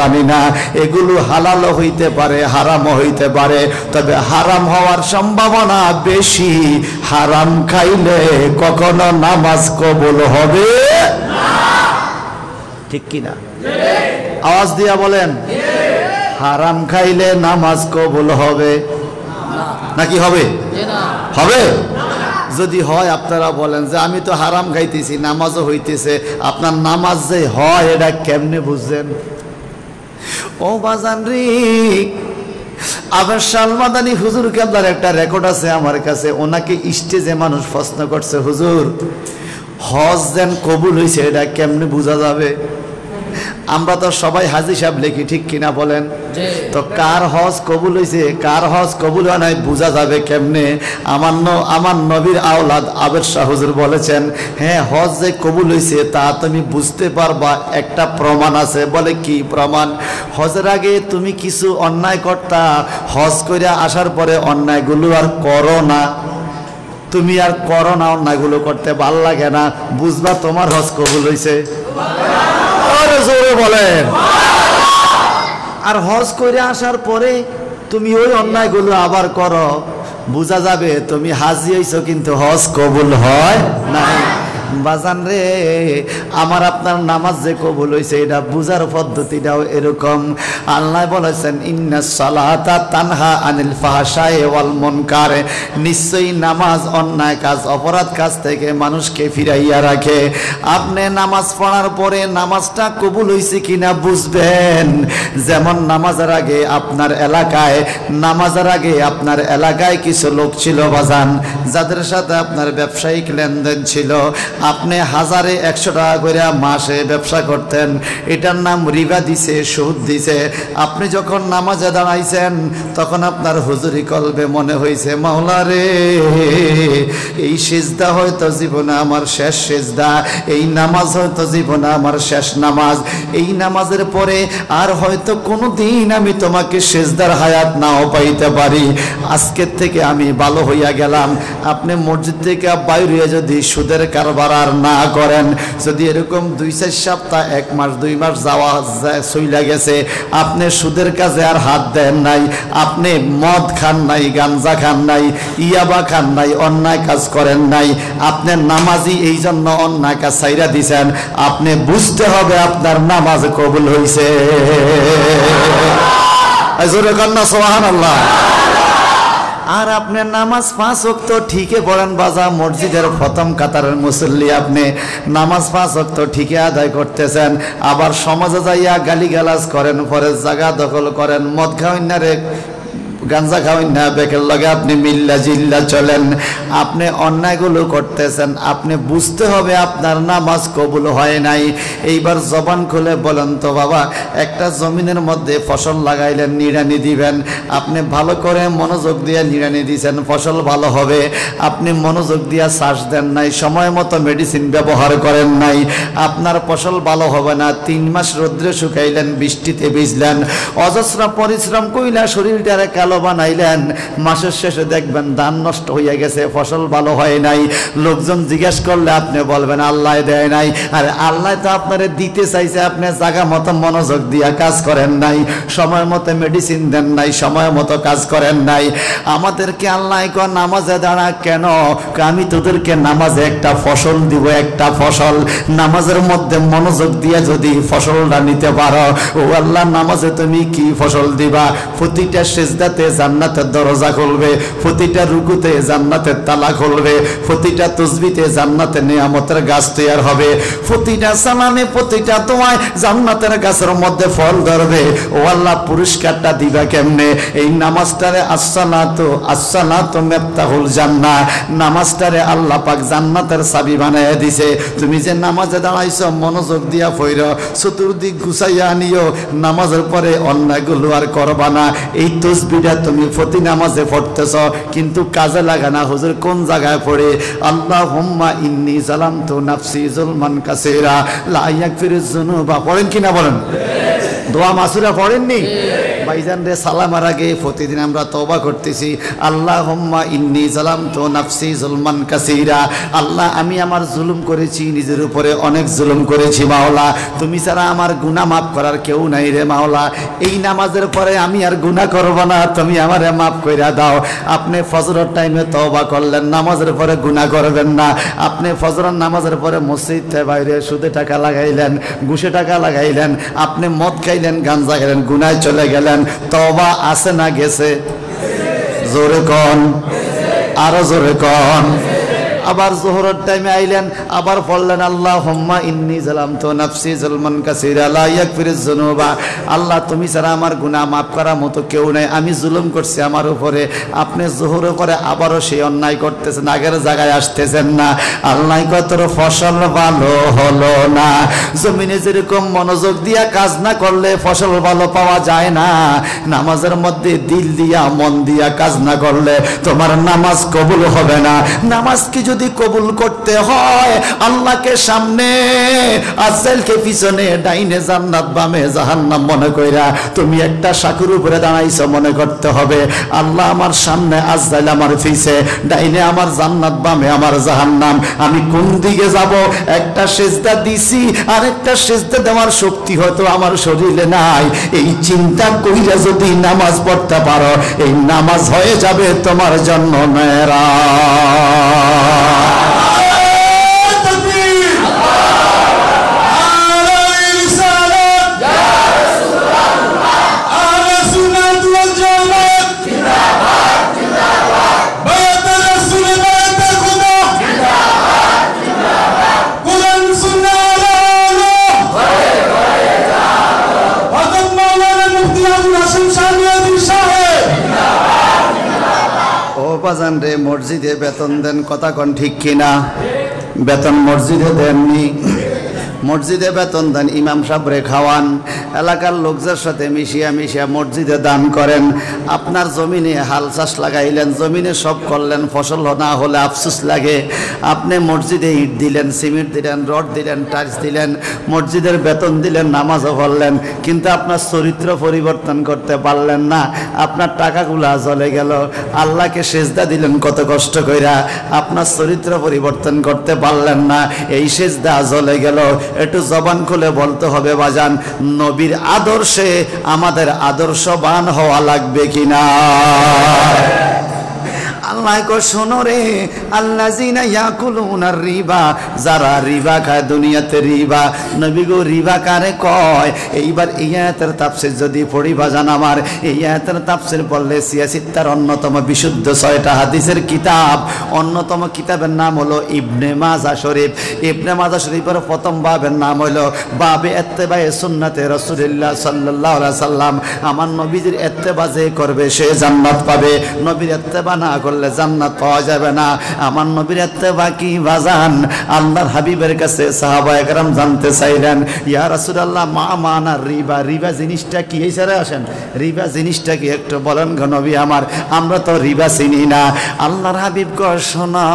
জানি না। এগুলো হালালও হইতে পারে, হারামও হইতে পারে, তবে হারাম হওয়ার সম্ভাবনা বেশি। হারাম খাইলে কখনো নামাজ কবুল হবে না, ঠিক কিনা? আওয়াজ দিয়া বলেন, হারাম খাইলে নামাজ কবুল হবে নাকি হবে? হবে। যদি হয় আপনারা বলেন যে আমি তো হারাম খাইতেছি, নামাজও হইতেছে, আপনার নামাজ যে হয় এটা কেমনে বুঝছেন? ও বাজান রে, আবার সালমাদানি হুজুর কেবলার একটা রেকর্ড আছে আমার কাছে। ওনাকে স্টেজে মানুষ প্রশ্ন করছে, হুজুর হজ যেন কবুল হয়েছে এটা কেমনে বোঝা যাবে? আমরা তো সবাই হাজি সাহেব লিখি, ঠিক কিনা বলেন? তো কার হজ কবুল হয়েছে, কার হজ কবুল হয় নাই বোঝা যাবে কেমনে? আমার নবীর আওলাদ আবেদ শাহ হুজুর বলেছেন, হ্যাঁ হজ যে কবুল হয়েছে তা তুমি বুঝতে পারবা, একটা প্রমাণ আছে। বলে কি প্রমাণ? হজের আগে তুমি কিছু অন্যায় করতা, হজ করে আসার পরে অন্যায়গুলো আর করো না, তুমি আর করো না, অন্যায়গুলো করতে ভাল লাগে না, বুঝবা তোমার হজ কবুল হয়েছে। জোরে বলেন। আর হজ করে আসার পরে তুমি ওই অন্যায়গুলো আবার করো, বোঝা যাবে তুমি হাজি হইছো কিন্তু হজ কবুল হয় নাই। বাজান রে, আমার আপনার নামাজ যে কবুল হয়েছে এটা বুঝার পদ্ধতিটাও এরকম। আল্লাহ বলেছেন, ইন্নাস সালাতা তানহা আনিল ফাহশাই ওয়াল মুনকার, নিশ্চয়ই নামাজ অন্যায় কাজ, অপরাধ কাজ থেকে মানুষকে ফিরাইয়া রাখে। আপনি নামাজ পড়ার পরে নামাজটা কবুল হয়েছে কিনা বুঝবেন। যেমন নামাজের আগে আপনার এলাকায় কিছু লোক ছিল বাজান, যাদের সাথে আপনার ব্যবসায়িক লেনদেন ছিল। আপনি 1000-100 টাকা করে মাসে ব্যবসা করতেন, এটার নাম রিবা দিছে, সুদ দিছে। আপনি যখন নামাজে দাঁড়াইছেন তখন আপনার হুজুরি কলবে মনে হয়েছে, মাওলা রে, এই সিজদা হয়তো জীবনে আমার শেষ সিজদা, এই নামাজ হয়তো জীবনে আমার শেষ নামাজ, এই নামাজের পরে আর হয়তো কোনোদিন আমি তোমাকে সিজদার হায়াত নাও পাইতে পারি। আজকের থেকে আমি ভালো হইয়া গেলাম। আপনি মসজিদ থেকে বাইরে যদি সুদের কারবার আর না করেন, যদি এরকম 2-4 সপ্তাহ, 1 মাস 2 মাস যাওয়া চইলা গেছে, আপনি সুদের কাজে আর হাত দেন নাই, আপনি মদ খান নাই, গাঞ্জা খান নাই, ইয়াবা খান নাই, অন্যায় কাজ করেন নাই, আপনি নামাজি এই জন্য অন্যায় কাজ ছাইরা দিছেন, আপনি বুঝতে হবে আপনার নামাজ কবুল হইছে। জোরে কন্যা সুবহানাল্লাহ। আর আপনি নামাজ 5 ওয়াক্ত ঠিকই পড়েন বাজা, মসজিদের প্রথম কাতারের মুসল্লি, আপনি নামাজ 5 ওয়াক্ত ঠিকই আদায় করতেছেন, আবার সমাজে যাইয়া গালিগালাজ করেন, পরে জায়গা দখল করেন, মদ খাওয়েন না রে, গাঞ্জা খাওয়েন না, বেকের লগে আপনি মিল্লা জিল্লা চলেন, আপনি অন্যায়গুলো করতেছেন, আপনি বুঝতে হবে আপনার নামাজ কবুল হয় নাই। এইবার জবান খুলে বলেন তো বাবা, একটা জমিনের মধ্যে ফসল লাগাইলেন, নিড়ানি দিবেন, আপনি ভালো করে মনোযোগ দিয়ে নিড়ানি দিয়েছেন, ফসল ভালো হবে, আপনি মনোযোগ দিয়ে চাষ দেন নাই, সময় মতো মেডিসিন ব্যবহার করেন নাই, আপনার ফসল ভালো হবে না। 3 মাস রোদ্রে শুকাইলেন, বৃষ্টিতে ভিজলেন, অজস্র পরিশ্রম কইলা শরীরটারে কালো বানাইলেন, মাসের শেষে দেখবেন ধান নষ্ট হইয়া গেছে, ফসল ভালো হয় নাই। লোকজন জিজ্ঞেস করলে আপনি বলবেন আল্লাহ দেয় নাই। আর আল্লাহ তো আপনারে দিতে চাইছে, আপনি জায়গা মতো মনোযোগ দিয়া কাজ করেন নাই, সময় মতো মেডিসিন দেন নাই, সময় মতো কাজ করেন নাই। আমাদেরকে আল্লাহ কয় নামাজে দাঁড়া কেন? আমি তোদেরকে নামাজে একটা ফসল দিব, একটা ফসল, নামাজের মধ্যে মনোযোগ দিয়ে যদি ফসলটা নিতে পারো, ও আল্লাহ নামাজে তুমি কি ফসল দিবা? প্রতিটা সিজদাতে জান্নাতের দরজা খুলবে, প্রতিটা রুকুতে জান্নাতের তালা খুলবে, প্রতিটা তাসবিতে জান্নাতের নিয়ামতের গাছ তৈরি হবে, প্রতিটা সালামে, প্রতিটা তোমায় জান্নাতের গাছের মধ্যে ফল ধরবে। ও আল্লাহ পুরস্কারটা দিবা কেমনে? এই নামাজটারে আসসালাতু মিফতাহুল জান্নাহ, নামাজটারে আল্লাহ পাক জান্নাতের চাবি বানায় দিছে। তুমি যে নামাজে দাঁড়াইছো মনোযোগ দিয়া পড়ো, চতুর্দিক গুছাইয়া নিও, নামাজের পরে অন্যায়গুলো আর করবা না। এই তাসবিহটা তুমি প্রতি নামাজে পড়তেছ কিন্তু কাজে লাগা না। হুজুর কোন জায়গায় পড়ে? আল্লাহুম্মা ইন্নী যালামতু নাফসি যুলমান কাসীরা লা ইয়াগফিরুয যুনুবা, পড়েন কিনা বলেন? দোয়া মাসুরা পড়েননি? ভাইজান রে সালামার আগে প্রতিদিন আমরা তওবা করতেছি, আল্লাহুম্মা ইন্নী যালামতু নাফসি যুলমান কাসীরা। আল্লাহ আমি আমার জুলুম করেছি, নিজের উপরে অনেক জুলুম করেছি মাওলা, তুমি ছাড়া আমার গুনাহ মাফ করার কেউ নাই রে মাওলা। এই নামাজের পরে আমি আর গুনাহ করব না, তুমি আমারে মাফ কইরা দাও। আপনি ফজরের টাইমে তওবা করলেন, নামাজের পরে গুনাহ করবেন না। আপনি ফজরের নামাজের পরে মসজিদ থেকে বাইরে সুদে টাকা লাগাইলেন, ঘুষে টাকা লাগাইলেন, আপনি মদ খাইলেন, গাঞ্জা খাইলেন, গুনায় চলে গেলেন। তওবা আছে না গেছে? জোরে কোন, আরো জোরে কোন। আবার জোহরের টাইমে আইলেন, আবার পড়লেন আল্লাহুম্মা ইন্নী যালামতু নাফসি যুলমান কাসীরা লা ইয়াগফিরুয যুনুবা। আল্লাহ তুমি ছাড়া আমার গুনাহ মাফ করার মতো কেউ নাই, আমি জুলুম করছি আমার উপরে। আপনি জোহরের পরে আবারও সেই অন্যায় করতেছেন, আগের জায়গায় আসতেছেন না। আল্লাহ কয় তোর ফসল ভালো হলো না। জমিনে যেরকম মনোযোগ দিয়া কাজ না করলে ফসল ভালো পাওয়া যায় না, নামাজের মধ্যে দিল দিয়া মন দিয়া কাজ না করলে তোমার নামাজ কবুল হবে না। নামাজ কি যদি কবুল করতে হয়, আল্লাহকে সামনে আজরাইলকে পিছনে, ডাইনে জান্নাত বামে জাহান্নাম মনে কইরা তুমি একটা সাকুর উপরে দাঁড়াইছো মনে করতে হবে। আল্লাহ আমার সামনে, আজরাইল আমার পিছে, ডাইনে আমার জান্নাত বামে আমার জাহান্নাম, আমি কোন দিকে যাব? একটা সিজদা দিছি, আরেকটা সিজদা দেওয়ার শক্তি হয়তো আমার শরীরে নাই। এই চিন্তা কইরা যদি নামাজ পড়তে পারো, এই নামাজ হয়ে যাবে তোমার জন্য মেরা। বাজান রে, মসজিদে বেতন দেন, কথা কন ঠিক কিনা? বেতন মসজিদে দেননি, মসজিদে বেতন দেন, ইমাম সাহেবরে খাওয়ান, এলাকার লোকদের সাথে মিশিয়া মিশিয়া মসজিদে দান করেন। আপনার জমিনে হাল চাষ লাগাইলেন, জমিনে সব করলেন, ফসল না হলে আফসোস লাগে। আপনি মসজিদে ইট দিলেন, সিমেন্ট দিলেন, রড দিলেন, টাইলস দিলেন, মসজিদের বেতন দিলেন, নামাজও পড়লেন, কিন্তু আপনার চরিত্র পরিবর্তন করতে পারলেন না। আপনার টাকাগুলা জ্বলে গেল। আল্লাহকে সেজদা দিলেন কত কষ্ট কইরা, আপনার চরিত্র পরিবর্তন করতে পারলেন না, এই সেজদা জ্বলে গেল। একটু জবান খুলে বলতে হবে বাজান, নবীর আদর্শে আমাদের আদর্শবান হওয়া লাগবে কিনা? আল্লাহ কো শোনো রে, আল্লাযিনা ইয়াকুলুনার রিবা, যারা রিবা খায় দুনিয়াতে রিবা। নবী গো রিবা কারে কয়? এইবার এই আয়াতের তাফসীর যদি পড়ি বাজান আমার, এই আয়াতের তাফসীর পড়লে সিয়াসিত্তার অন্যতম বিশুদ্ধ 6টা হাদিসের কিতাব, অন্যতম কিতাবের নাম হলো ইবনে মাজাহ শরীফ। ইবনে মাজাহ শরীফের প্রথম বাবের নাম হলো বাবে ইত্তেবায়ে সুন্নাতে রাসূলুল্লাহ সাল্লাল্লাহু আলাইহি সাল্লাম। আমার নবীর ইত্তেবা যে করবে সে জান্নাত পাবে, নবীর ইত্তেবা না করলে জান্নাত পাওয়া যাবে না। আমার নবীর ইত্তেবা কি বাজান? আল্লাহর হাবিবের কাছে সাহাবায়ে কেরাম জানতে চাইলেন, ইয়া রাসূলুল্লাহ মা মানা রিবা, রিবা জিনিসটা কি? এই সারে আসেন, রিবা জিনিসটা কি একটু বলেন গো নবী আমার, আমরা তো রিবা চিনি না। আল্লাহর হাবিব কয় শোনো,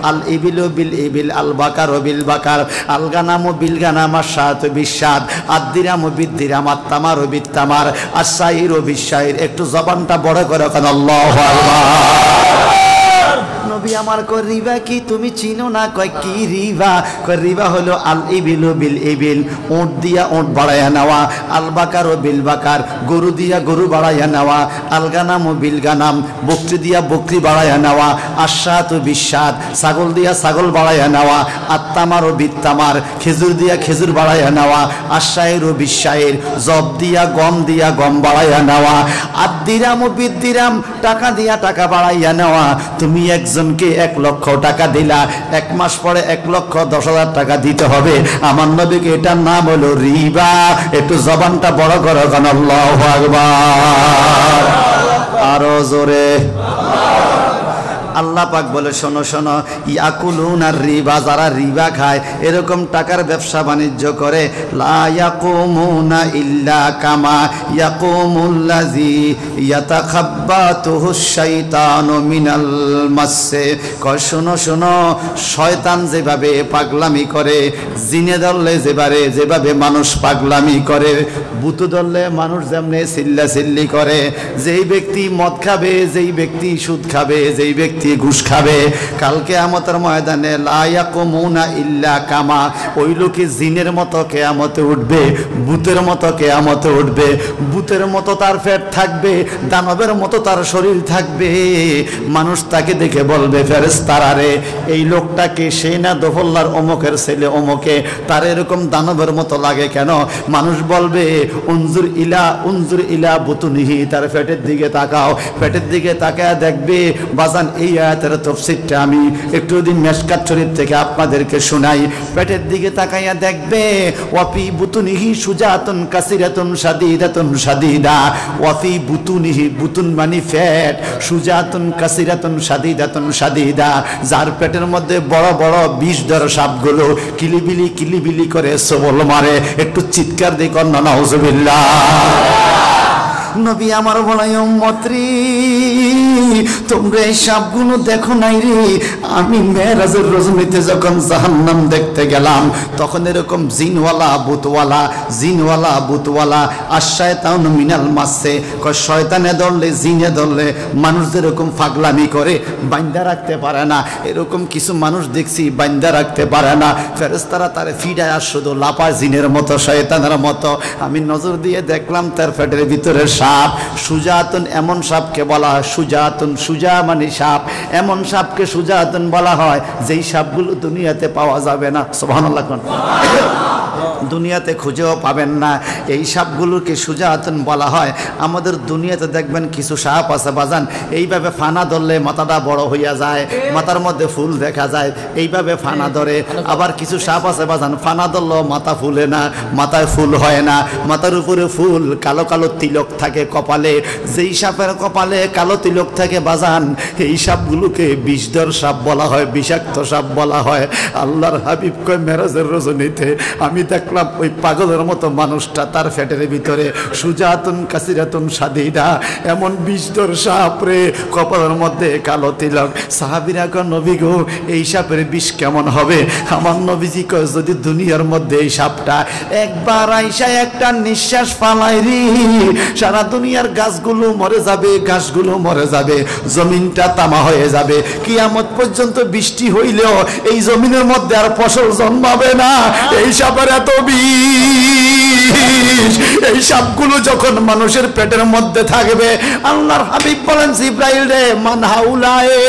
আল ইবিলু বিল ইবিল, আল বাকারু বিল বাকার, আল গানামু বিল গানাম, আশ-শাতু বিশ-শাত, আদ-দিরামু বিদ-দিরাম, আত-তামারু বিত-তামার, আশ-শাইরু বিশ-শাইর। একটু জবানটা বড় করে কেন আল্লাহু আকবার। নবী আমার কয় রিবা কি তুমি চিনো না? কয় কি রিবা? কয় রিবা হলো আল ইবিলু বিল ইবিল, উট দিয়া উট বাড়াইয়া নেওয়া, আল বাকারু বিল বাকার, গরু দিয়া গরু বাড়াইয়া নেওয়া, আল গানামু বিল গানাম, বকরি দিয়া বকরি বাড়াইয়া নেওয়া, আশ-শাতু বিশ-শাত, ছাগল দিয়া ছাগল বাড়াইয়া নেওয়া, আত-তামারু বিত-তামার, খেজুর দিয়া খেজুর বাড়াইয়া নেওয়া, আশ-শাইরু বিশ-শাইর, জব দিয়া গম বাড়াইয়া নেওয়া, আদ-দিরামু বিদ-দিরাম, টাকা দিয়া টাকা বাড়াইয়া নেওয়া। তুমি একজনকে 1 লক্ষ টাকা দিলা, 1 মাস পরে 1,10,000 টাকা দিতে হবে। আমার নবীকে এটার নাম হলো রিবা। একটু জবানটা বড় করো কেন আল্লাহু আকবার। আরো জোরে, আল্লাহ পাক বলে শোনো শোনো, ইয়াকুলুনা রিবা, যারা রিবা খায়, এরকম টাকার ব্যবসা বাণিজ্য করে, লা ইয়াকুমুনা ইল্লা কামা ইয়াকুমুল্লাযী ইয়াতাখাব্বাতুহুশ শাইতানু মিনাল মাসসে। কয় শোনো শোনো, শয়তান যেভাবে পাগলামি করে, জিনে ধরলে যেভাবে মানুষ পাগলামি করে, ভূত ধরলে মানুষ যেমনি চিল্লাচিল্লি করে, যেই ব্যক্তি মদ খাবে, যেই ব্যক্তি সুদ খাবে, যেই ব্যক্তি ঘুষ খাবে, কালকে কিয়ামতের ময়দানে লা ইয়াকুমুনা ইল্লা কামা, ওই লোকে জিনের মতো কিয়ামতে উঠবে, ভূতের মতো কিয়ামতে উঠবে। ভূতের মতো তার পেট থাকবে, দানবের মতো তার শরীর থাকবে। মানুষ তাকে দেখে বলবে, ফেরেশতারা রে, এই লোকটাকে সেই না দফল্লার অমুকের ছেলে অমুকে, তার এরকম দানবের মতো লাগে কেন? মানুষ বলবে, উনজুর ইলা বুতুনিহি, তার পেটের দিকে তাকাও। পেটের দিকে তাকায় দেখবে বাজান, এই আয়াতের তাফসীরটা আমি একটু দিন মিশকাত শরীফ থেকে আপনাদেরকে শোনাই। পেটের দিকে তাকাইয়া দেখবে, ওয়াফি বুতুনিহি সুজাতুন কাসিরাতুন শাদীদাতুন শাদীদা। ওয়াফি বুতুনিহি, বুতুন মানে পেট, সুজাতুন কাসিরাতুন শাদীদাতুন শাদীদা, যার পেটের মধ্যে বড় বড় বিষধর সাপগুলো কিলিবিলি করে সবল মারে। একটু চিৎকার দিয়ে কর না নাউজুবিল্লাহ। নবী আমার বলাই, উম্মতরি তোমরা এই সাপগুলো দেখো নাই রে? আমি মেরাজের রজনীতে যখন জাহান্নাম দেখতে গেলাম, তখন এরকম জিনওয়ালা বুতওয়ালা আশ-শায়তানু মিনাল মাসসে, কয় শয়তানে ধরলে, জিনে ধরলে মানুষ যেরকম পাগলামি করে, বাইন্দা রাখতে পারে না, এরকম কিছু মানুষ দেখছি বাইন্দা রাখতে পারে না। ফেরেশতারা তারে ফিডায় আর শুধু লাপায়, জিনের মতো, শয়তানের মতো। আমি নজর দিয়ে দেখলাম তার পেটের ভিতরে সাপ। সুজাতুন, এমন সাপকে বলা হয় সুজাতুন, সুজা মানে সাপ, এমন সাপকে সুজাতুন বলা হয় যেই সাপগুলো দুনিয়াতে পাওয়া যাবে না। সুবহানাল্লাহ, দুনিয়াতে খুঁজেও পাবেন না। এই সাপগুলোকে সুজাতুন বলা হয়। আমাদের দুনিয়াতে দেখবেন কিছু সাপ আছে বাজান, এইভাবে ফানা ধরলে মাথাটা বড় হইয়া যায়, মাথার মধ্যে ফুল দেখা যায়, এইভাবে ফানা ধরে। আবার কিছু সাপ আছে বাজান, ফানা ধরলেও মাথা ফুলে না, মাথায় ফুল হয় না, মাথার উপরে ফুল, কালো কালো তিলক থাকে কপালে। যেই সাপের কপালে কালো তিলক থাকে বাজান, এই সাপগুলোকে বিষধর সাপ বলা হয়, বিষাক্ত সাপ বলা হয়। আল্লাহর হাবিব কয়, মেরাজের রজনীতে আমি দেখলাম ওই পাগলের মতো মানুষটা, তার পেটের ভিতরে সুজাতুন কাসিরাতুন শাদীদা, এমন বিষধর সাপ রে, কপালের মধ্যে কালো তিলক। সাহাবীরা কয়, নবী গো, এই সাপের বিষ কেমন হবে? আমার নবীজি কয়, যদি দুনিয়ার মধ্যে এই সাপটা একবার আইসা একটা নিঃশ্বাস ফালাই রে, সারা দুনিয়ার গাছগুলো মরে যাবে, ঘাসগুলো মরে যাবে, জমিনটা তামা হয়ে যাবে। কিয়ামত পর্যন্ত বৃষ্টি হইলেও এই জমিনের মধ্যে আর ফসল জন্মাবে না। এই সাপের এত বিষ, এই সাপগুলো যখন মানুষের পেটের মধ্যে থাকবে, আল্লাহর হাবিব বলেন, জিবরাইল রে, মান হাউলায়ে,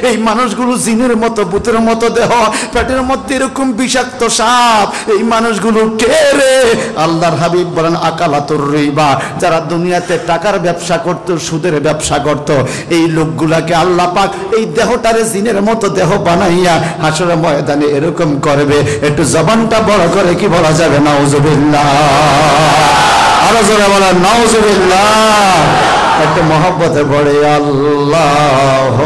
এই মানুষগুলো জিনের মতো, ভূতের মতো দেহ, পেটের মধ্যে এরকম বিষাক্ত সাপ, এই মানুষগুলো কে রে? আল্লাহর হাবিব বলেন, আকালাতুর রিবা, যারা দুনিয়াতে টাকার ব্যবসা করত, সুদের ব্যবসা করত, এই লোকগুলাকে আল্লাহ পাক এই দেহটারে জিনের মতো দেহ বানাইয়া হাসরের ময়দানে এরকম করবে। একটু জবানটা বড় করে কি বলা যাবে? নাউজুবিল্লাহ। আরো জোরে বলেন নাউজুবিল্লাহ। একটু মহব্বতে পড়ে আল্লাহ।